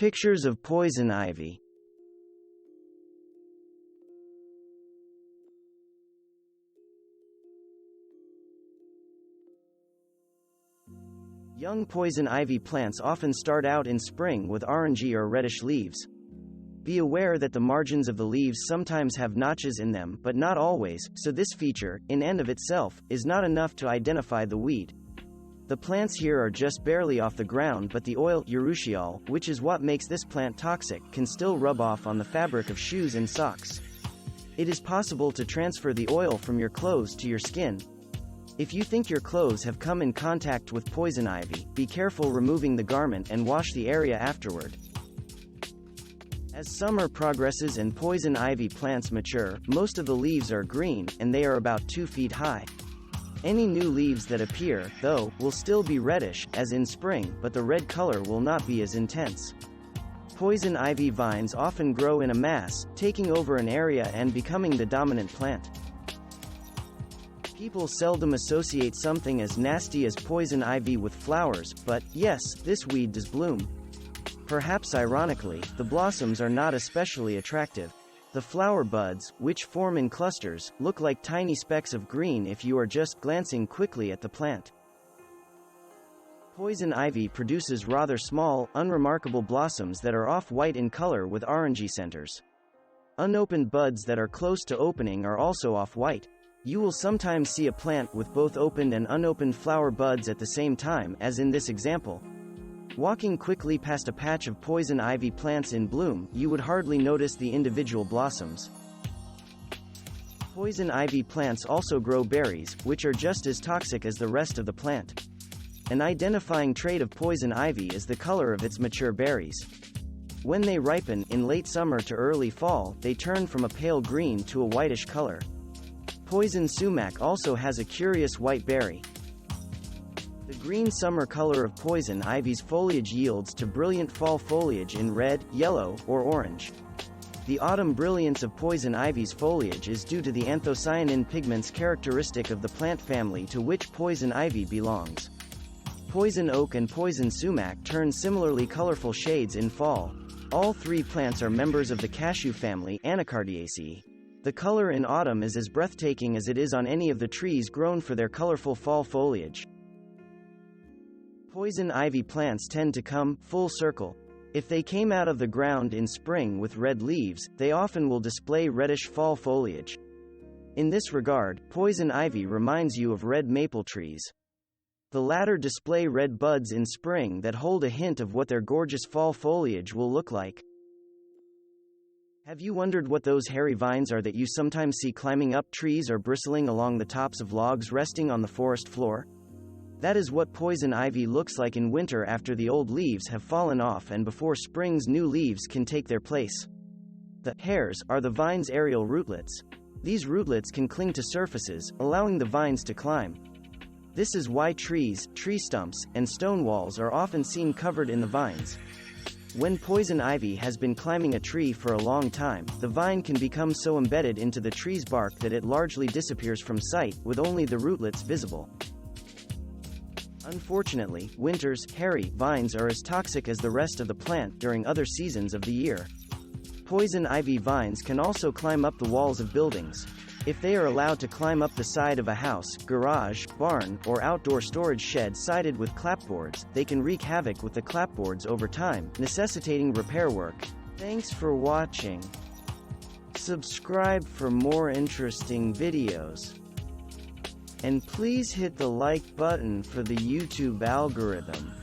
Pictures of poison ivy. Young poison ivy plants often start out in spring with orangey or reddish leaves. Be aware that the margins of the leaves sometimes have notches in them, but not always, so this feature, in and of itself, is not enough to identify the weed. The plants here are just barely off the ground, but the oil, urushiol, which is what makes this plant toxic, can still rub off on the fabric of shoes and socks. It is possible to transfer the oil from your clothes to your skin. If you think your clothes have come in contact with poison ivy, be careful removing the garment and wash the area afterward. As summer progresses and poison ivy plants mature, most of the leaves are green, and they are about 2 feet high. Any new leaves that appear, though, will still be reddish, as in spring, but the red color will not be as intense. Poison ivy vines often grow in a mass, taking over an area and becoming the dominant plant. People seldom associate something as nasty as poison ivy with flowers, but, yes, this weed does bloom. Perhaps ironically, the blossoms are not especially attractive. The flower buds, which form in clusters, look like tiny specks of green if you are just glancing quickly at the plant. Poison ivy produces rather small, unremarkable blossoms that are off-white in color with orangey centers. Unopened buds that are close to opening are also off-white. You will sometimes see a plant with both opened and unopened flower buds at the same time, as in this example. Walking quickly past a patch of poison ivy plants in bloom, you would hardly notice the individual blossoms. Poison ivy plants also grow berries, which are just as toxic as the rest of the plant. An identifying trait of poison ivy is the color of its mature berries. When they ripen, in late summer to early fall, they turn from a pale green to a whitish color. Poison sumac also has a curious white berry. The green summer color of poison ivy's foliage yields to brilliant fall foliage in red, yellow, or orange. The autumn brilliance of poison ivy's foliage is due to the anthocyanin pigments characteristic of the plant family to which poison ivy belongs. Poison oak and poison sumac turn similarly colorful shades in fall. All three plants are members of the cashew family, Anacardiaceae. The color in autumn is as breathtaking as it is on any of the trees grown for their colorful fall foliage. Poison ivy plants tend to come full circle. If they came out of the ground in spring with red leaves, they often will display reddish fall foliage. In this regard, poison ivy reminds you of red maple trees. The latter display red buds in spring that hold a hint of what their gorgeous fall foliage will look like. Have you wondered what those hairy vines are that you sometimes see climbing up trees or bristling along the tops of logs resting on the forest floor? That is what poison ivy looks like in winter after the old leaves have fallen off and before spring's new leaves can take their place. The hairs are the vine's aerial rootlets. These rootlets can cling to surfaces, allowing the vines to climb. This is why trees, tree stumps, and stone walls are often seen covered in the vines. When poison ivy has been climbing a tree for a long time, the vine can become so embedded into the tree's bark that it largely disappears from sight, with only the rootlets visible. Unfortunately, winter's hairy vines are as toxic as the rest of the plant during other seasons of the year. Poison ivy vines can also climb up the walls of buildings. If they are allowed to climb up the side of a house, garage, barn, or outdoor storage shed sided with clapboards, they can wreak havoc with the clapboards over time, necessitating repair work. Thanks for watching. Subscribe for more interesting videos. And please hit the like button for the YouTube algorithm.